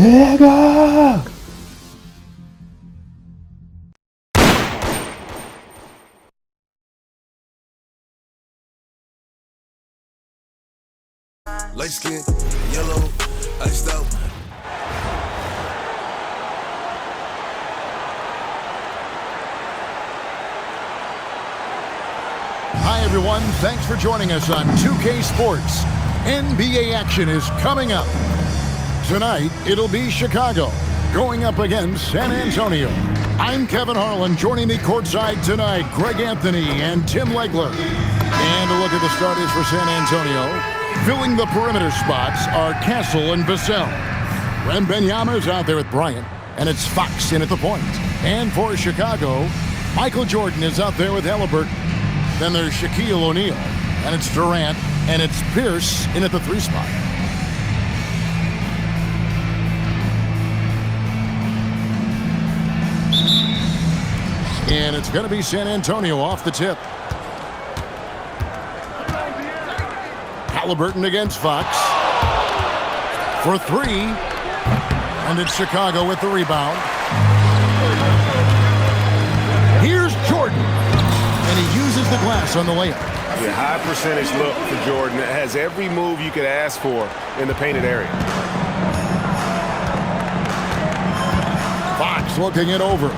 내가 Light skin, yellow, iced out. Hi, everyone. Thanks for joining us on 2K Sports. NBA action is coming up. Tonight, it'll be Chicago going up against San Antonio. I'm Kevin Harlan. Joining me courtside tonight, Greg Anthony and Tim Legler. And a look at the starters for San Antonio. Filling the perimeter spots are Castle and Vassell. Wembanyama's out there with Bryant, and it's Fox in at the point. And for Chicago, Michael Jordan is out there with Halliburton. Then there's Shaquille O'Neal, and it's Durant, and it's Pierce in at the 3 spot. And it's going to be San Antonio off the tip. Halliburton against Fox for 3, and it's Chicago with the rebound. Here's Jordan, and he uses the glass on the layup. A high percentage look for Jordan. It has every move you could ask for in the painted area. Fox looking it over.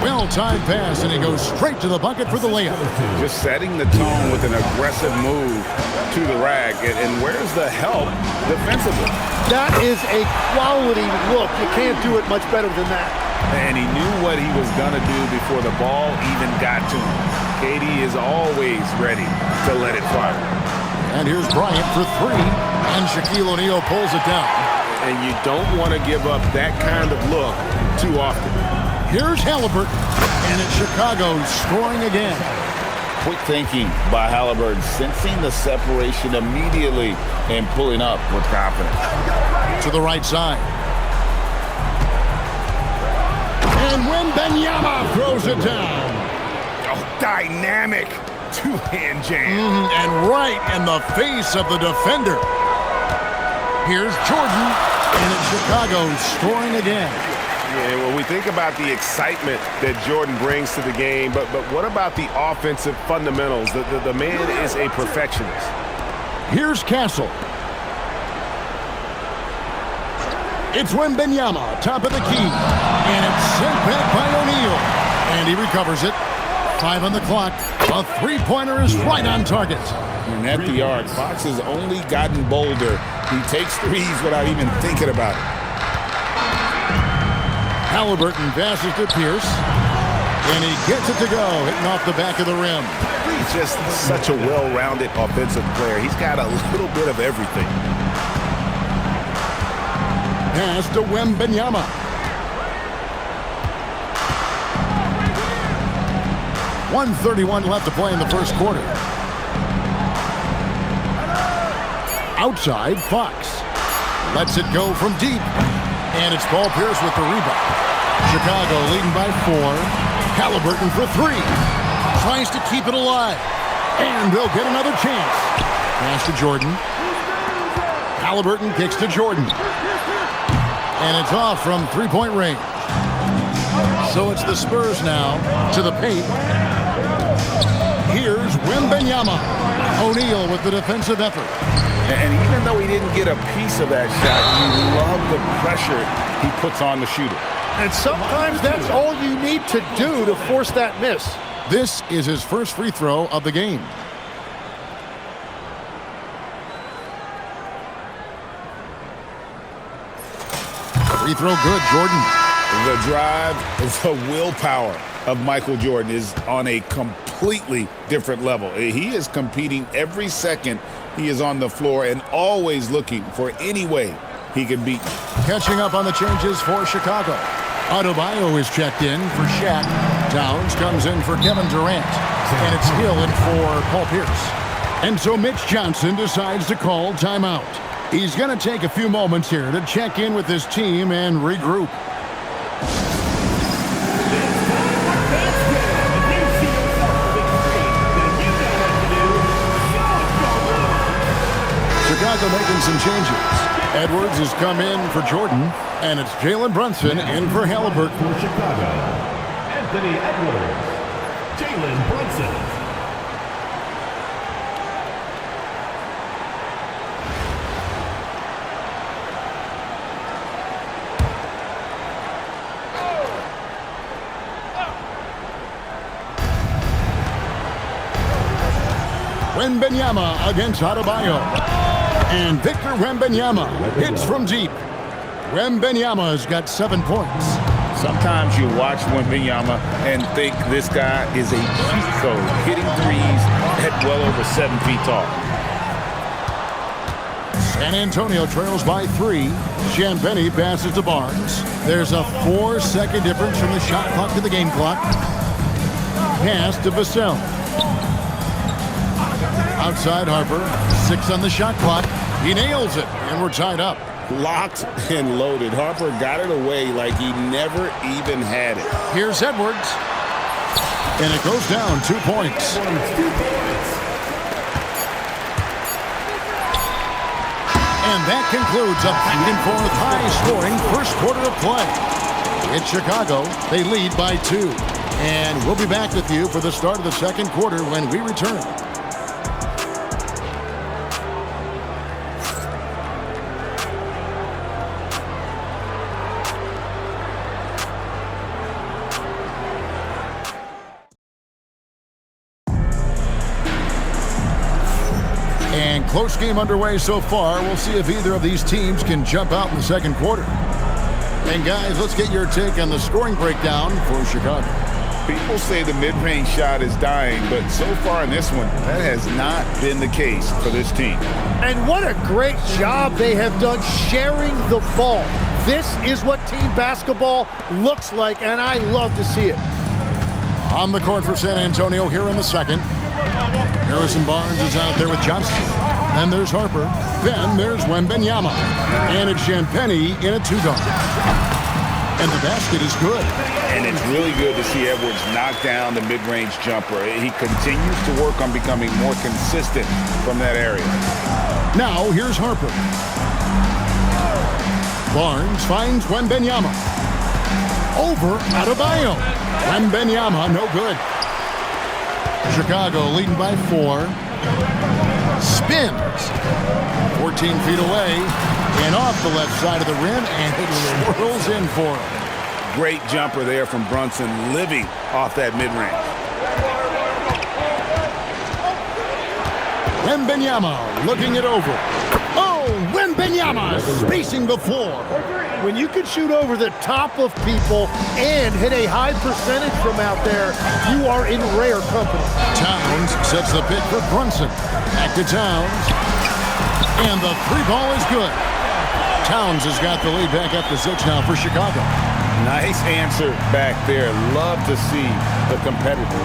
Well-timed pass, and he goes straight to the bucket for the layup. Just setting the tone with an aggressive move to the rack. And where's the help defensively? That is a quality look. You can't do it much better than that. And he knew what he was going to do before the ball even got to him. KD is always ready to let it fly. And here's Bryant for 3, and Shaquille O'Neal pulls it down. And you don't want to give up that kind of look too often. Here's Halliburton, and it's Chicago scoring again. Quick thinking by Halliburton, sensing the separation immediately and pulling up with confidence. To the right side. And Wembanyama throws it down. Oh, dynamic two-hand jam. And right in the face of the defender. Here's Jordan, and it's Chicago scoring again. Yeah, when we think about the excitement that Jordan brings to the game, but what about the offensive fundamentals? The man is a perfectionist. Here's Castle. It's Wembanyama, top of the key. And it's sent back by O'Neal. And he recovers it. 5 on the clock. A 3-pointer is right on target. And at the arc, Fox has only gotten bolder. He takes threes without even thinking about it. Halliburton passes to Pierce, and he gets it to go, hitting off the back of the rim. He's just such a well-rounded offensive player. He's got a little bit of everything. Pass to Wembanyama. .131 left to play in the first quarter. Outside, Fox lets it go from deep. And it's Paul Pierce with the rebound. Chicago leading by 4. Halliburton for 3. Tries to keep it alive. And they'll get another chance. Pass to Jordan. Halliburton kicks to Jordan. And it's off from 3-point range. So it's the Spurs now to the paint. Here's Wembanyama. O'Neal with the defensive effort. And even though he didn't get a piece of that shot, you love the pressure he puts on the shooter. And sometimes that's all you need to do to force that miss. This is his first free throw of the game. Free throw good, Jordan. The drive, the willpower of Michael Jordan is on a completely different level. He is competing every second he is on the floor and always looking for any way he can beat you. Catching up on the changes for Chicago. Adebayo is checked in for Shaq. Towns comes in for Kevin Durant. And it's Hill in for Paul Pierce. And so Mitch Johnson decides to call timeout. He's going to take a few moments here to check in with his team and regroup. Chicago making some changes. Edwards has come in for Jordan, and it's Jalen Brunson in for Halliburton. For Chicago, Anthony Edwards, Jalen Brunson. Wembanyama against Adebayo. And Victor Wembanyama hits from deep. Wembanyama has got 7 points. Sometimes you watch Wembanyama and think this guy is a cheat code, hitting threes at well over 7 feet tall. San Antonio trails by 3. Champagnie passes to Barnes. There's a 4-second difference from the shot clock to the game clock. Pass to Vassell. Outside Harper, 6 on the shot clock. He nails it, and we're tied up. Locked and loaded. Harper got it away like he never even had it. Here's Edwards. And it goes down 2 points. And that concludes a back-and-forth high-scoring first quarter of play. It's Chicago. They lead by 2. And we'll be back with you for the start of the second quarter when we return. And close game underway so far. We'll see if either of these teams can jump out in the second quarter. And guys, let's get your take on the scoring breakdown for Chicago. People say the mid-range shot is dying, but so far in this one, that has not been the case for this team. And what a great job they have done sharing the ball. This is what team basketball looks like, and I love to see it. On the court for San Antonio here in the second. Harrison Barnes is out there with Johnson. Then there's Harper. Then there's Wembanyama. And it's Champagnie in a 2-guard. And the basket is good. And it's really good to see Edwards knock down the mid-range jumper. He continues to work on becoming more consistent from that area. Now here's Harper. Barnes finds Wembanyama. Over Adebayo. Wembanyama, no good. Chicago leading by 4. Spins. 14 feet away. And off the left side of the rim. And it swirls in for him. Great jumper there from Brunson, living off that mid-range. Wembanyama looking it over. Oh, Wembanyama spacing the floor. When you can shoot over the top of people and hit a high percentage from out there, you are in rare company. Towns sets the pick for Brunson. Back to Towns. And the 3-ball is good. Towns has got the lead back up to 6 now for Chicago. Nice answer back there. Love to see the competitor.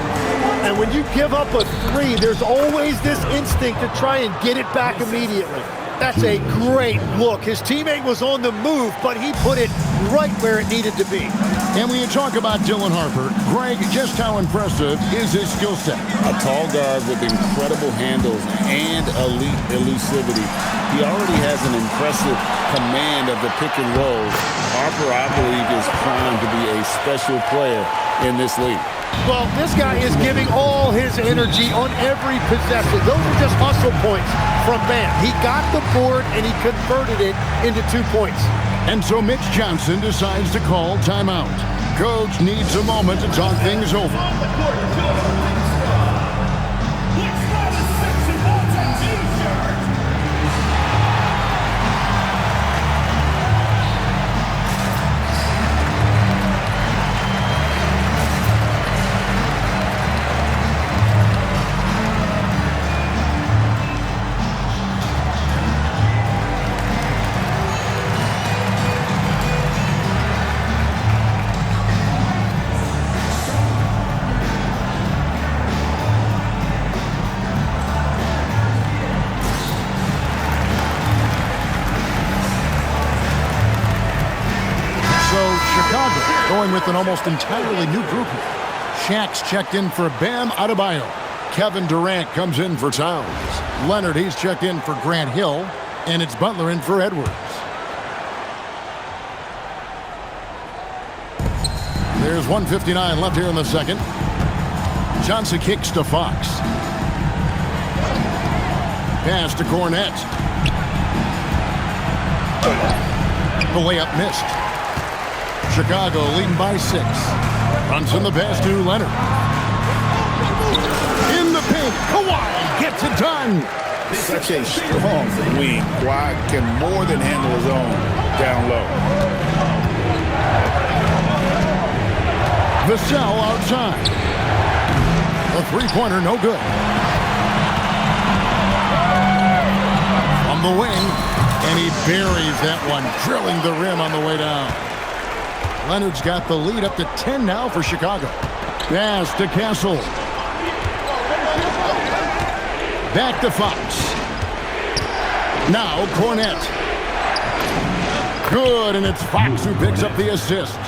And when you give up a 3, there's always this instinct to try and get it back immediately. That's a great look. His teammate was on the move, but he put it right where it needed to be. And when you talk about Dylan Harper, Greg, just how impressive is his skill set? A tall guard with incredible handles and elite elusivity. He already has an impressive command of the pick and rolls. Harper, I believe, is primed to be a special player in this league. Well, this guy is giving all his energy on every possession. Those are just hustle points from Bam. He got the board and he converted it into 2 points. And so Mitch Johnson decides to call timeout. Coach needs a moment to talk things over. Going with an almost entirely new group here. Shaq's checked in for Bam Adebayo. Kevin Durant comes in for Towns. Leonard, he's checked in for Grant Hill. And it's Butler in for Edwards. There's 1:59 left here in the second. Johnson kicks to Fox. Pass to Cornette. The layup missed. Chicago leading by 6. Brunson the pass to Leonard. In the paint, Kawhi gets it done. Such a strong wing. Kawhi can more than handle his own down low. Vassell outside. A three-pointer, no good. From the wing, and he buries that one, drilling the rim on the way down. Leonard's got the lead up to 10 now for Chicago. Pass to Castle. Back to Fox. Now Cornette. Good, and it's Fox who picks up the assist.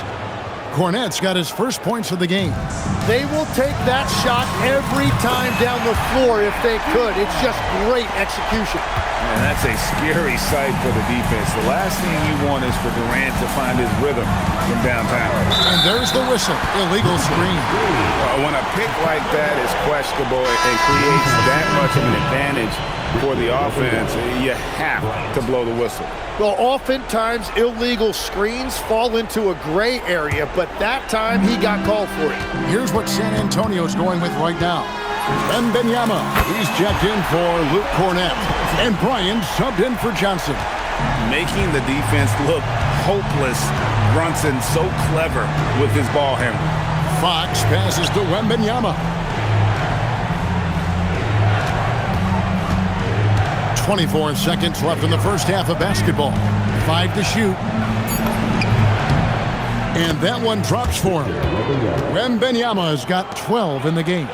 Cornette's got his first points of the game. They will take that shot every time down the floor if they could. It's just great execution. And that's a scary sight for the defense. The last thing you want is for Durant to find his rhythm from downtown. And there's the whistle. Illegal screen. When a pick like that is questionable and creates that much of an advantage for the offense, you have to blow the whistle. Well, oftentimes illegal screens fall into a gray area, but that time he got called for it. Here's what San Antonio's going with right now. Wembanyama, he's checked in for Luke Cornette. And Bryant subbed in for Johnson. Making the defense look hopeless. Brunson so clever with his ball handling. Fox passes to Wembanyama. 24 seconds left in the first half of basketball. 5 to shoot. And that one drops for him. Wembanyama has got 12 in the game.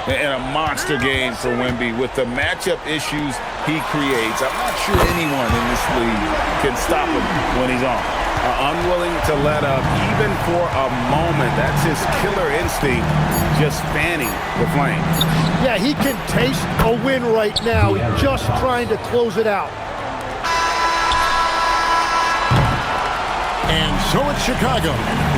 And a monster game for Wemby with the matchup issues he creates. I'm not sure anyone in this league can stop him when he's on. Unwilling to let up even for a moment. That's his killer instinct, just fanning the flame. Yeah, he can taste a win right now. He's just trying to close it out. And so it's Chicago,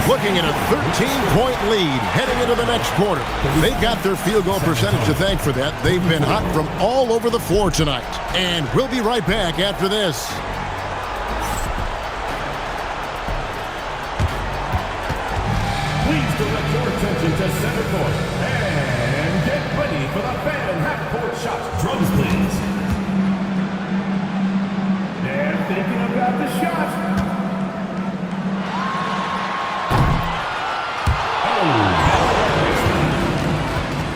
looking at a 13-point lead heading into the next quarter. They've got their field goal percentage to thank for that. They've been hot from all over the floor tonight. And we'll be right back after this. Please direct your attention to center court. And get ready for the fan half-court shot. Drums, please. And thinking about the shot.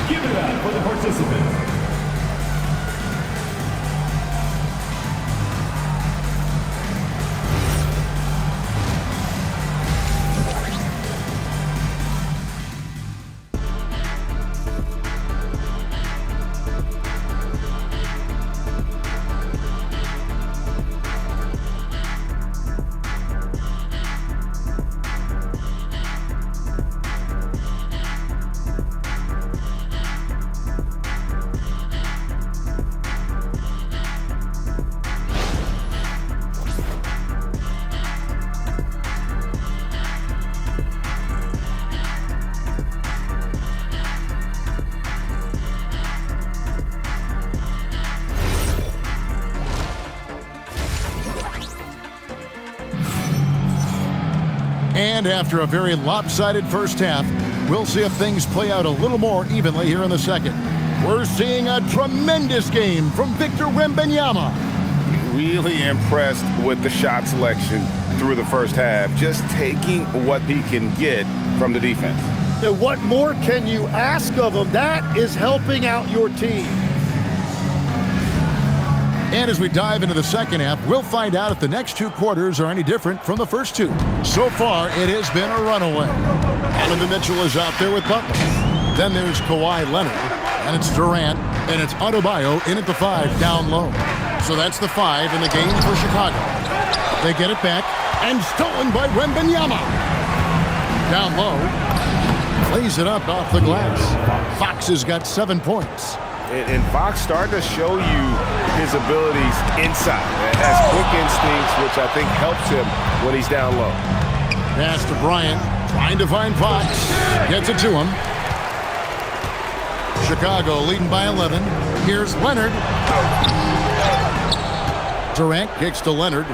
Give it up for the participants. And after a very lopsided first half, we'll see if things play out a little more evenly here in the second. We're seeing a tremendous game from Victor Wembanyama. Really impressed with the shot selection through the first half, just taking what he can get from the defense. Now, what more can you ask of him? That is helping out your team. And as we dive into the second half, we'll find out if the next two quarters are any different from the first two. So far, it has been a runaway. Donovan Mitchell is out there with Butler. Then there's Kawhi Leonard, and it's Durant, and it's Adebayo in at the 5 down low. So that's the 5 in the game for Chicago. They get it back, and stolen by Wembanyama. Down low, plays it up off the glass. Fox has got 7 points. And Fox starting to show you his abilities inside. Has quick instincts, which I think helps him when he's down low. Pass to Bryant, Trying to find Fox. Gets it to him. Chicago leading by 11. Here's Leonard. Durant kicks to Leonard.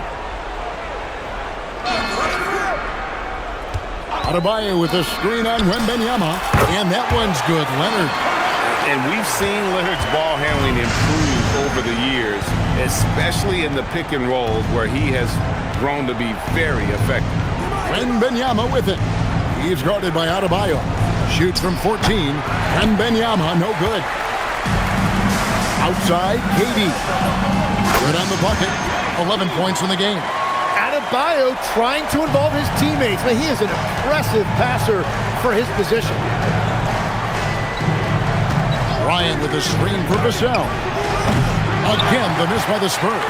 Adebayo with a screen on Wembanyama. And that one's good. Leonard. And we've seen Leonard's ball handling improve over the years, especially in the pick and rolls where he has grown to be very effective. Wembanyama with it. He's guarded by Adebayo. Shoots from 14. Wembanyama, no good. Outside, KD. Good on the bucket. 11 points in the game. Adebayo trying to involve his teammates. Man, he is an impressive passer for his position. Bryant with a screen for Vassell. Again, the miss by the Spurs.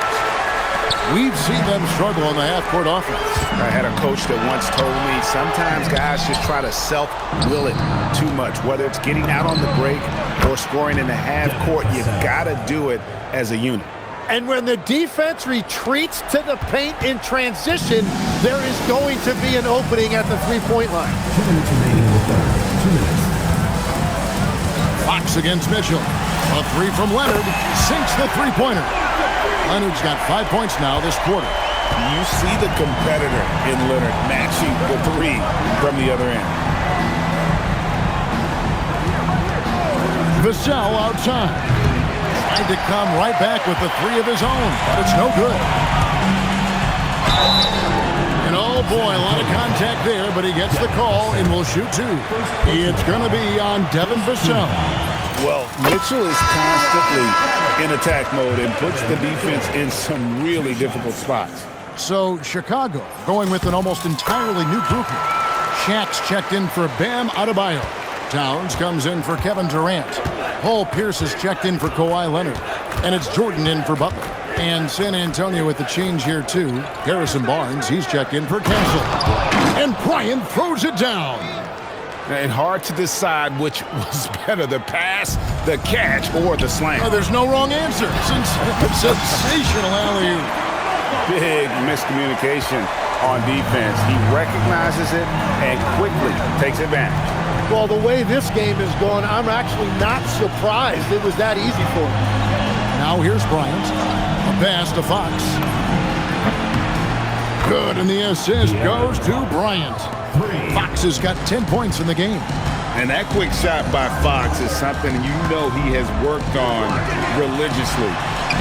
We've seen them struggle on the half-court offense. I had a coach that once told me sometimes guys just try to self-will it too much. Whether it's getting out on the break or scoring in the half-court, you got to do it as a unit. And when the defense retreats to the paint in transition, there is going to be an opening at the three-point line. 2 minutes remaining in the third. 2 minutes. Fox against Mitchell. A three from Leonard. Sinks the three-pointer. Leonard's got 5 points now this quarter. You see the competitor in Leonard matching the three from the other end. Vassell outside. Trying to come right back with the three of his own, but it's no good. And oh boy, a lot of contact there, but he gets the call and will shoot two. It's going to be on Devin Vassell. Well, Mitchell is constantly in attack mode and puts the defense in some really difficult spots. So Chicago going with an almost entirely new grouping. Shaq's checked in for Bam Adebayo. Towns comes in for Kevin Durant. Paul Pierce is checked in for Kawhi Leonard. And it's Jordan in for Butler. And San Antonio with the change here too. Harrison Barnes, he's checked in for Cancel. And Bryant throws it down. And hard to decide which was better, the pass, the catch, or the slam. Oh, there's no wrong answer. Sensational alley-oop. Big miscommunication on defense. He recognizes it and quickly takes advantage. Well, the way this game is going, I'm actually not surprised it was that easy for him. Now here's Bryant. A pass to Fox. Good, and the assist goes to Bryant. Fox has got 10 points in the game. And that quick shot by Fox is something you know he has worked on religiously.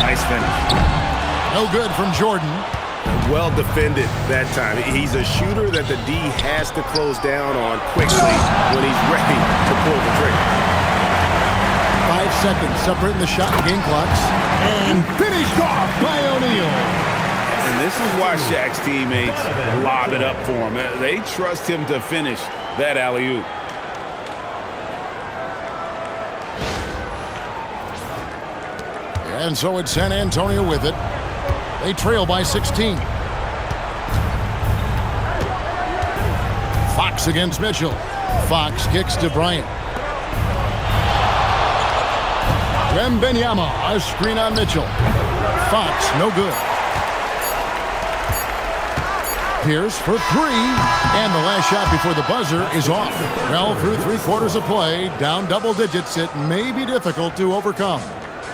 Nice finish. No good from Jordan. Well defended that time. He's a shooter that the D has to close down on quickly when he's ready to pull the trigger. 5 seconds separating the shot and game clocks. And finished off by O'Neal. And this is why Shaq's teammates lob it up for him. They trust him to finish that alley-oop. And so it's San Antonio with it. They trail by 16. Fox against Mitchell. Fox kicks to Bryant. Wembanyama, a screen on Mitchell. Fox, no good. Pierce for three. And the last shot before the buzzer is off. Well, through 3/4 of play, down double digits, it may be difficult to overcome.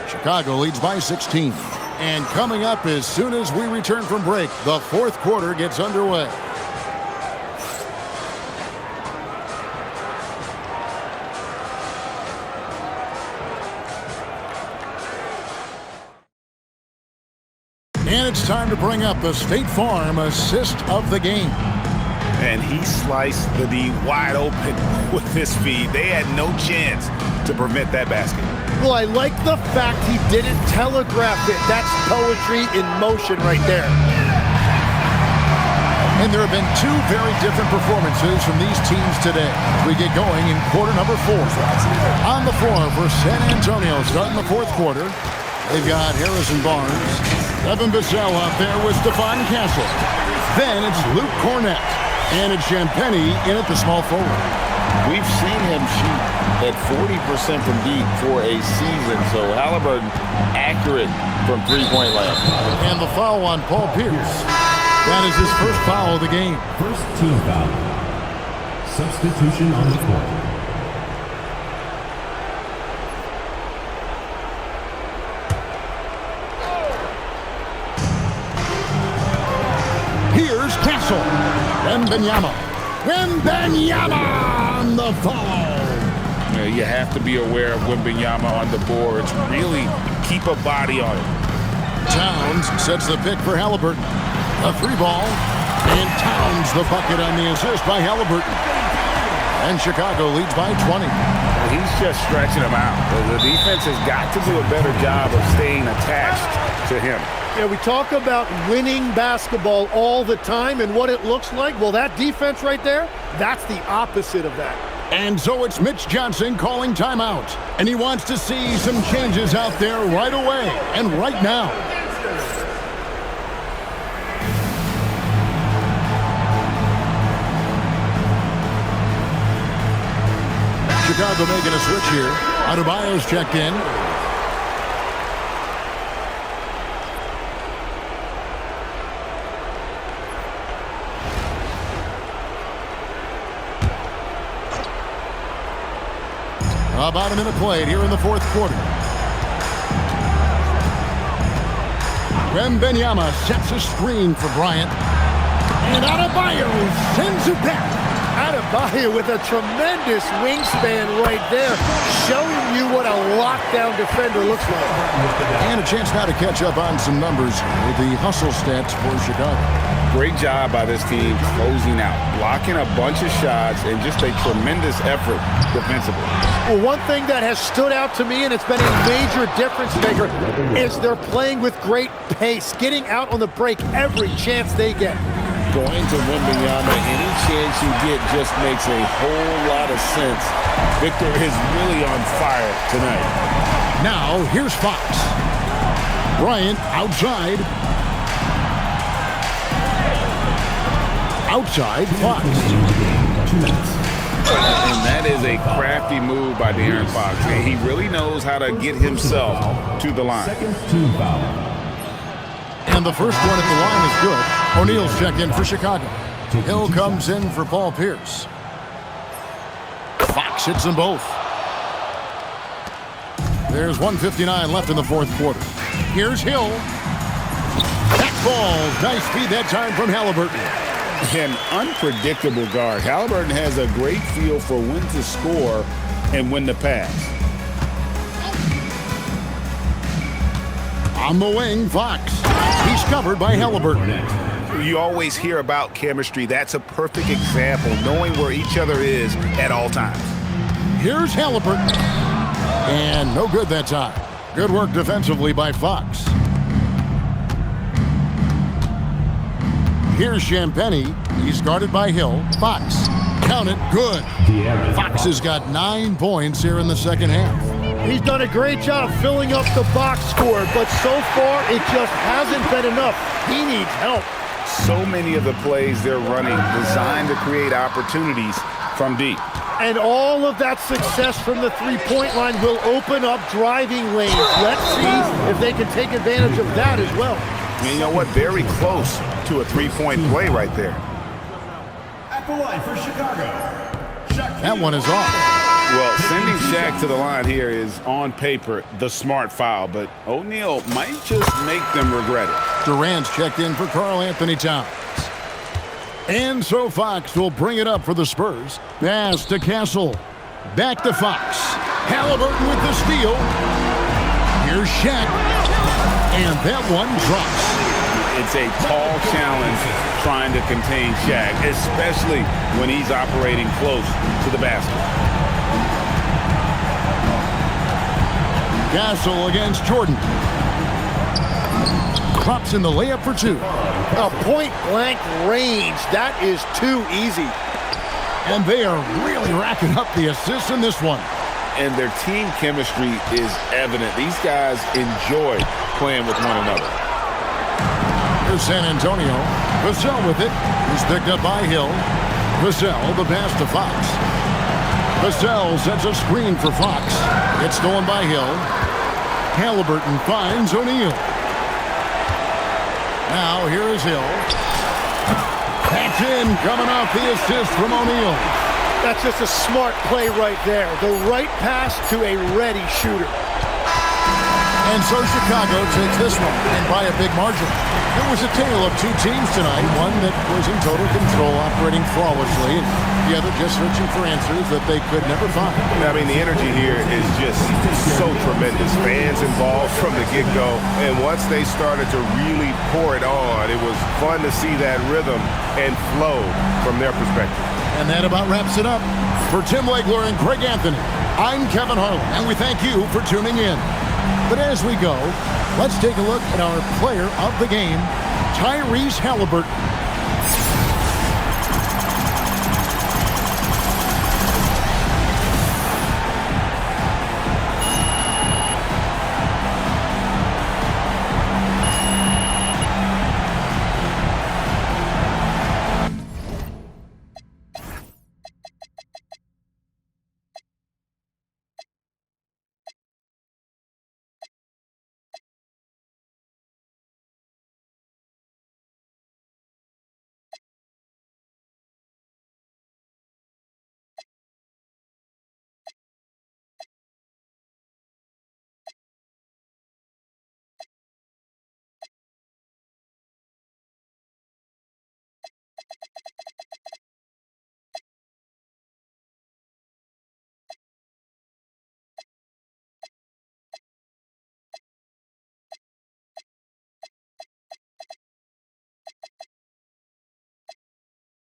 Chicago leads by 16. And coming up as soon as we return from break, the fourth quarter gets underway. And it's time to bring up the State Farm assist of the game. And he sliced the D wide open with his feed. They had no chance to prevent that basket. Well, I like the fact he didn't telegraph it. That's poetry in motion right there. And there have been two very different performances from these teams today. We get going in quarter number 4. On the floor for San Antonio starting the fourth quarter. They've got Harrison Barnes, Devin Vassell out there with Stephon Castle. Then it's Luke Cornett. And it's Champagnie in at the small forward. We've seen him shoot at 40% from deep for a season, so Halliburton accurate from three-point land. And the foul on Paul Pierce. That is his first foul of the game. First team foul. substitution on the court. Here's Castle. Wembanyama on the follow. You have to be aware of Wembanyama on the boards. Really keep a body on it. Towns sets the pick for Halliburton. A three ball. And Towns the bucket on the assist by Halliburton. And Chicago leads by 20. He's just stretching him out. The defense has got to do a better job of staying attached to him. Yeah, we talk about winning basketball all the time and what it looks like. Well, that defense right there, that's the opposite of that. And so it's Mitch Johnson calling timeout. And he wants to see some changes out there right away and right now. Chicago making a switch here. Adebayo's checked in. About a minute played here in the fourth quarter. Wembanyama sets a screen for Bryant. And Adebayo sends it back. Adebayo with a tremendous wingspan right there, showing you what a lockdown defender looks like. And a chance now to catch up on some numbers with the hustle stats for Chicago. Great job by this team closing out, blocking a bunch of shots, and just a tremendous effort defensively. Well, one thing that has stood out to me, and it's been a major difference maker, is they're playing with great pace, getting out on the break every chance they get. Going to Wembanyama, any chance you get just makes a whole lot of sense. Victor is really on fire tonight. Now, here's Fox. Bryant outside. Outside, Fox. And that is a crafty move by De'Aaron Fox. And he really knows how to get himself to the line. Second team foul. And the first one at the line is good. O'Neal's check in for Chicago. Hill comes in for Paul Pierce. Fox hits them both. There's 1:59 left in the fourth quarter. Here's Hill. That ball. Nice feed that time from Halliburton. An unpredictable guard. Halliburton has a great feel for when to score and when to pass. On the wing, Fox. He's covered by Halliburton. You always hear about chemistry. That's a perfect example, knowing where each other is at all times. Here's Halliburton. And no good that time. Good work defensively by Fox. Here's Champagny. He's guarded by Hill. Fox. Count it. Good. Fox has got 9 points here in the second half. He's done a great job filling up the box score, but so far it just hasn't been enough. He needs help. So many of the plays they're running designed to create opportunities from deep. And all of that success from the three-point line will open up driving lanes. Let's see if they can take advantage of that as well. And you know what? Very close to a three-point play right there. At the line for Chicago. That one is off. Well, sending Shaq to the line here is, on paper, the smart foul, but O'Neal might just make them regret it. Durant's checked in for Karl Anthony Towns. And so Fox will bring it up for the Spurs. Pass to Castle. Back to Fox. Halliburton with the steal. Here's Shaq. And that one drops. It's a tall challenge trying to contain Shaq, especially when he's operating close to the basket. Castle against Jordan. Drops in the layup for 2. A point-blank range. That is too easy. And they are really racking up the assists in this one. And their team chemistry is evident. These guys enjoy playing with one another. Here's San Antonio. Vassell with it. He's picked up by Hill. Vassell, the pass to Fox. Vassell sets a screen for Fox. It's stolen by Hill. Halliburton finds O'Neal. Now here is Hill. That's in, coming off the assist from O'Neal. That's just a smart play right there. The right pass to a ready shooter. And so Chicago takes this one, and by a big margin. It was a tale of two teams tonight, one that was in total control, operating flawlessly, and the other just searching for answers that they could never find. I mean, the energy here is just so tremendous. Fans involved from the get-go, and once they started to really pour it on, it was fun to see that rhythm and flow from their perspective. And that about wraps it up. For Tim Legler and Greg Anthony, I'm Kevin Harlan, and we thank you for tuning in. But as we go, let's take a look at our player of the game, Tyrese Halliburton.